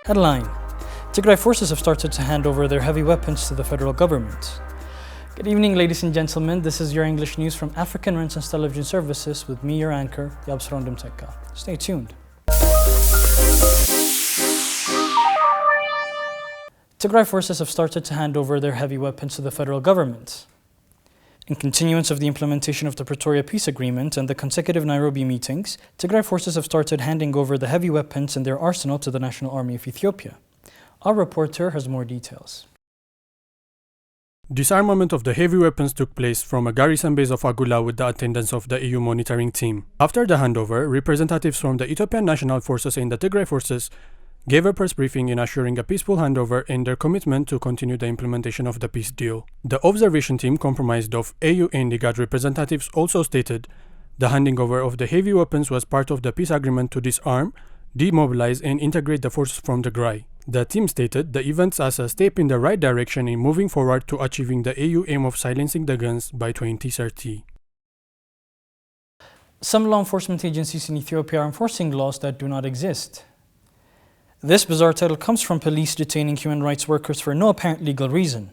Headline: Tigray forces have started to hand over their heavy weapons to the federal government. Good evening, ladies and gentlemen. This is your English news from African Renaissance Television Services with me, your anchor, Yabsron Demtekka. Stay tuned. Tigray forces have started to hand over their heavy weapons to the federal government. In continuance of the implementation of the Pretoria Peace Agreement and the consecutive Nairobi meetings, Tigray forces have started handing over the heavy weapons in their arsenal to the National Army of Ethiopia. Our reporter has more details. Disarmament of the heavy weapons took place from a garrison base of Agula with the attendance of the EU monitoring team. After the handover, representatives from the Ethiopian National Forces and the Tigray forces gave a press briefing in assuring a peaceful handover and their commitment to continue the implementation of the peace deal. The observation team, comprised of AU and IGAD representatives, also stated the handing over of the heavy weapons was part of the peace agreement to disarm, demobilize, and integrate the forces from Tigray. The team stated the events as a step in the right direction in moving forward to achieving the AU aim of silencing the guns by 2030. Some law enforcement agencies in Ethiopia are enforcing laws that do not exist. This bizarre title comes from police detaining human rights workers for no apparent legal reason.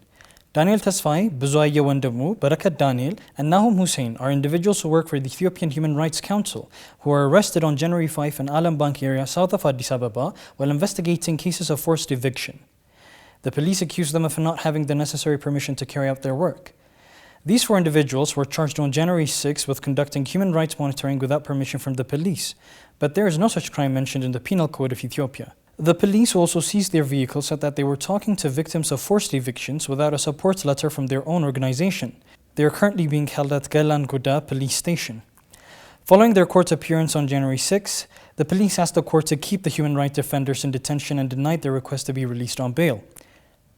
Daniel Tesfaye, Buzaye Wandemu, Barakat Daniel, and Nahum Hussein are individuals who work for the Ethiopian Human Rights Council who were arrested on January 5 in Darshan Bank area south of Addis Ababa while investigating cases of forced eviction. The police accused them of not having the necessary permission to carry out their work. These four individuals were charged on January 6 with conducting human rights monitoring without permission from the police, but there is no such crime mentioned in the Penal Code of Ethiopia. The police also seized their vehicles, said that they were talking to victims of forced evictions without a support letter from their own organization. They are currently being held at Galan Guda police station. Following their court appearance on January 6, the police asked the court to keep the human rights defenders in detention and denied their request to be released on bail.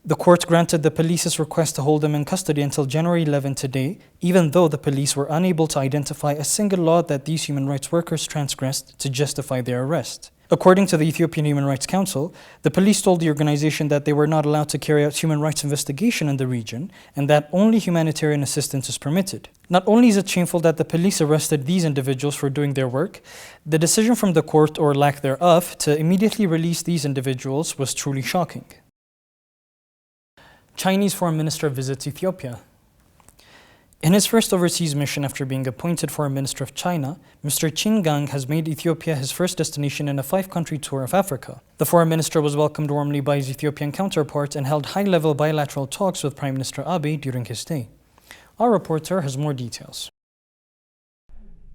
The court granted the police's request to hold them in custody until January 11 today, even though the police were unable to identify a single law that these human rights workers transgressed to justify their arrest. According to the Ethiopian Human Rights Council, the police told the organization that they were not allowed to carry out human rights investigation in the region and that only humanitarian assistance is permitted. Not only is it shameful that the police arrested these individuals for doing their work, the decision from the court, or lack thereof, to immediately release these individuals was truly shocking. Chinese Foreign Minister visits Ethiopia. In his first overseas mission after being appointed Foreign Minister of China, Mr. Qin Gang has made Ethiopia his first destination in a 5-country tour of Africa. The Foreign Minister was welcomed warmly by his Ethiopian counterpart and held high-level bilateral talks with Prime Minister Abiy during his stay. Our reporter has more details.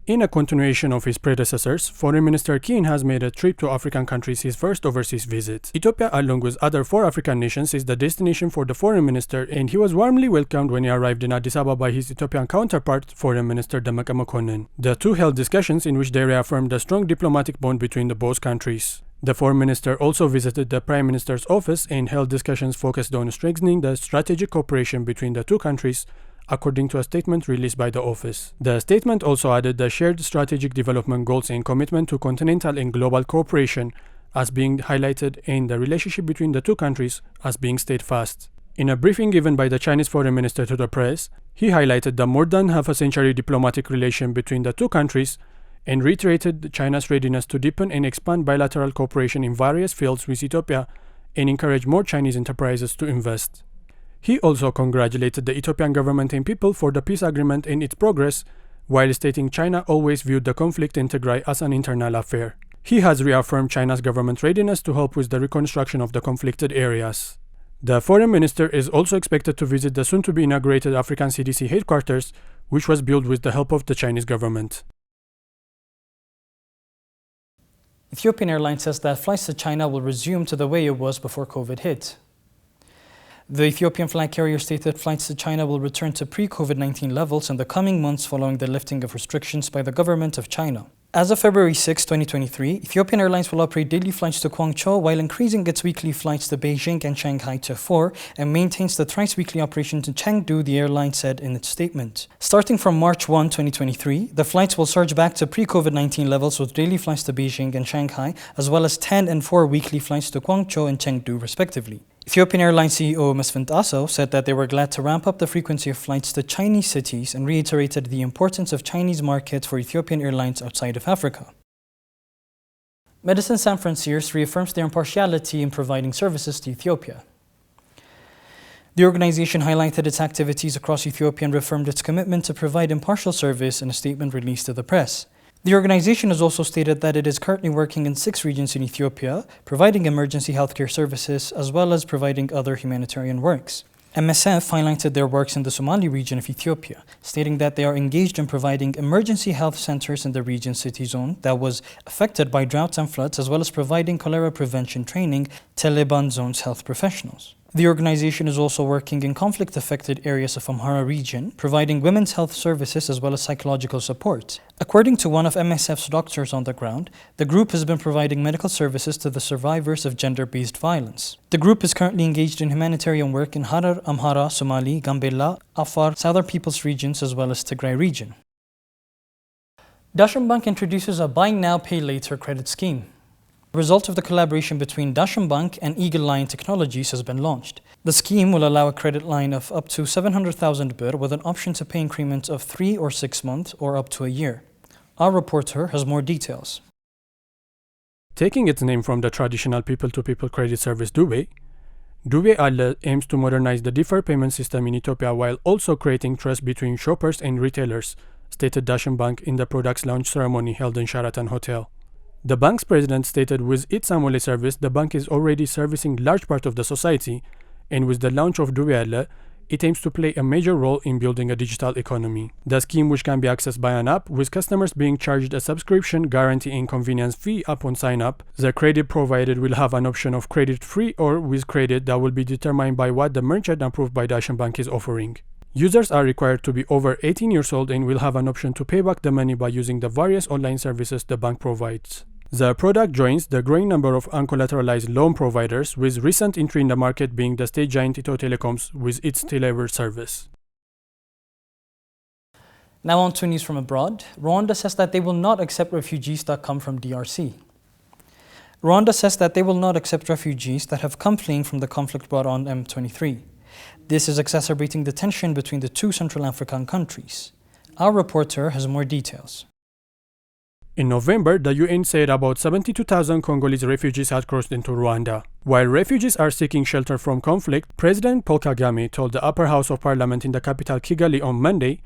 In a continuation of his predecessors, Foreign Minister Qin has made a trip to African countries his first overseas visit. Ethiopia, along with other 4 African nations, is the destination for the Foreign Minister, and he was warmly welcomed when he arrived in Addis Ababa by his Ethiopian counterpart, Foreign Minister Dammaqe Mokonnin. The two held discussions in which they reaffirmed the strong diplomatic bond between the both countries. The Foreign Minister also visited the Prime Minister's office and held discussions focused on strengthening the strategic cooperation between the two countries, according to a statement released by the office. The statement also added the shared strategic development goals and commitment to continental and global cooperation as being highlighted, and the relationship between the two countries as being steadfast. In a briefing given by the Chinese Foreign Minister to the press, he highlighted the more than half-a-century diplomatic relation between the two countries and reiterated China's readiness to deepen and expand bilateral cooperation in various fields with Ethiopia and encourage more Chinese enterprises to invest. He also congratulated the Ethiopian government and people for the peace agreement and its progress, while stating China always viewed the conflict in Tigray as an internal affair. He has reaffirmed China's government's readiness to help with the reconstruction of the conflicted areas. The Foreign Minister is also expected to visit the soon-to-be inaugurated African CDC headquarters, which was built with the help of the Chinese government. Ethiopian Airlines says that flights to China will resume to the way it was before COVID hit. The Ethiopian flag carrier stated flights to China will return to pre-COVID-19 levels in the coming months following the lifting of restrictions by the government of China. As of February 6, 2023, Ethiopian Airlines will operate daily flights to Guangzhou while increasing its weekly flights to Beijing and Shanghai to 4 and maintains the thrice-weekly operation to Chengdu, the airline said in its statement. Starting from March 1, 2023, the flights will surge back to pre-COVID-19 levels with daily flights to Beijing and Shanghai, as well as 10 and 4 weekly flights to Guangzhou and Chengdu, respectively. Ethiopian Airlines CEO Mesfin Aso said that they were glad to ramp up the frequency of flights to Chinese cities and reiterated the importance of Chinese market for Ethiopian Airlines outside of Africa. Medicine Sans Frontières reaffirms their impartiality in providing services to Ethiopia. The organization highlighted its activities across Ethiopia and reaffirmed its commitment to provide impartial service in a statement released to the press. The organization has also stated that it is currently working in 6 regions in Ethiopia, providing emergency healthcare services as well as providing other humanitarian works. MSF highlighted their works in the Somali region of Ethiopia, stating that they are engaged in providing emergency health centers in the region's city zone that was affected by droughts and floods, as well as providing cholera prevention training to Leban zone's health professionals. The organization is also working in conflict-affected areas of Amhara region, providing women's health services as well as psychological support. According to one of MSF's doctors on the ground, the group has been providing medical services to the survivors of gender-based violence. The group is currently engaged in humanitarian work in Harar, Amhara, Somali, Gambela, Afar, Southern Peoples regions as well as Tigray region. Darshan Bank introduces a Buy Now, Pay Later credit scheme. The result of the collaboration between Darshan Bank and Eagle Line Technologies has been launched. The scheme will allow a credit line of up to 700,000 birr with an option to pay increments of 3 or 6 months or up to a year. Our reporter has more details. Taking its name from the traditional people-to-people credit service Dubai, Dubai Alle aims to modernize the deferred payment system in Ethiopia while also creating trust between shoppers and retailers, stated Darshan Bank in the product's launch ceremony held in Sheraton Hotel. The bank's president stated with its Amole service, the bank is already servicing large part of the society, and with the launch of Dubai, it aims to play a major role in building a digital economy. The scheme, which can be accessed by an app, with customers being charged a subscription guarantee and convenience fee upon sign-up, the credit provided will have an option of credit-free or with credit that will be determined by what the merchant approved by Darshan Bank is offering. Users are required to be over 18 years old and will have an option to pay back the money by using the various online services the bank provides. The product joins the growing number of uncollateralized loan providers, with recent entry in the market being the state giant Ethio Telecoms with its Telever service. Now on to news from abroad. Rwanda says that they will not accept refugees that come from DRC. Rwanda says that they will not accept refugees that have come fleeing from the conflict brought on M23. This is exacerbating the tension between the 2 Central African countries. Our reporter has more details. In November, the UN said about 72,000 Congolese refugees had crossed into Rwanda. While refugees are seeking shelter from conflict, President Paul Kagame told the upper house of parliament in the capital Kigali on Monday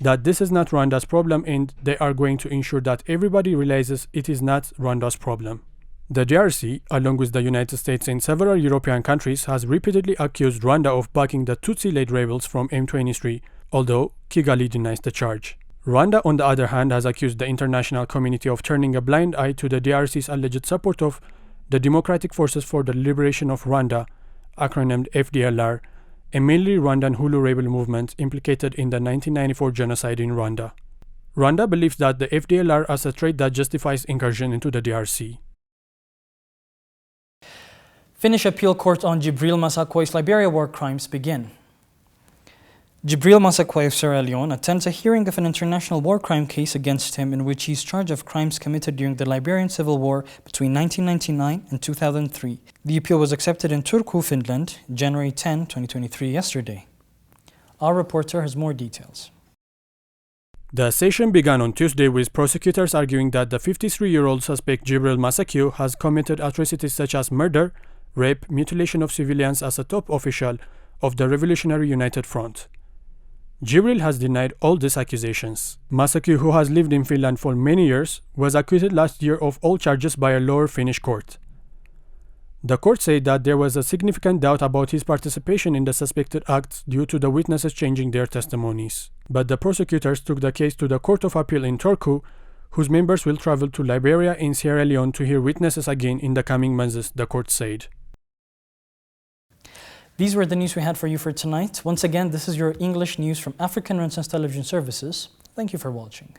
that this is not Rwanda's problem and they are going to ensure that everybody realizes it is not Rwanda's problem. The DRC, along with the United States and several European countries, has repeatedly accused Rwanda of backing the Tutsi-led rebels from M23, although Kigali denies the charge. Rwanda, on the other hand, has accused the international community of turning a blind eye to the DRC's alleged support of the Democratic Forces for the Liberation of Rwanda, acronymed FDLR, a mainly Rwandan Hulu rebel movement implicated in the 1994 genocide in Rwanda. Rwanda believes that the FDLR as a threat that justifies incursion into the DRC. Finnish appeal court on Jibril Masakoi's Liberia war crimes begin. Jibril Masakoi of Sierra Leone attends a hearing of an international war crime case against him in which he is charged of crimes committed during the Liberian Civil War between 1999 and 2003. The appeal was accepted in Turku, Finland, January 10, 2023, yesterday. Our reporter has more details. The session began on Tuesday with prosecutors arguing that the 53-year-old suspect Jibril Masakoi has committed atrocities such as murder, rape, mutilation of civilians as a top official of the Revolutionary United Front. Jibril has denied all these accusations. Masakoi, who has lived in Finland for many years, was acquitted last year of all charges by a lower Finnish court. The court said that there was a significant doubt about his participation in the suspected acts due to the witnesses changing their testimonies. But the prosecutors took the case to the Court of Appeal in Turku, whose members will travel to Liberia and Sierra Leone to hear witnesses again in the coming months, the court said. These were the news we had for you for tonight. Once again, this is your English news from African Renaissance Television Services. Thank you for watching.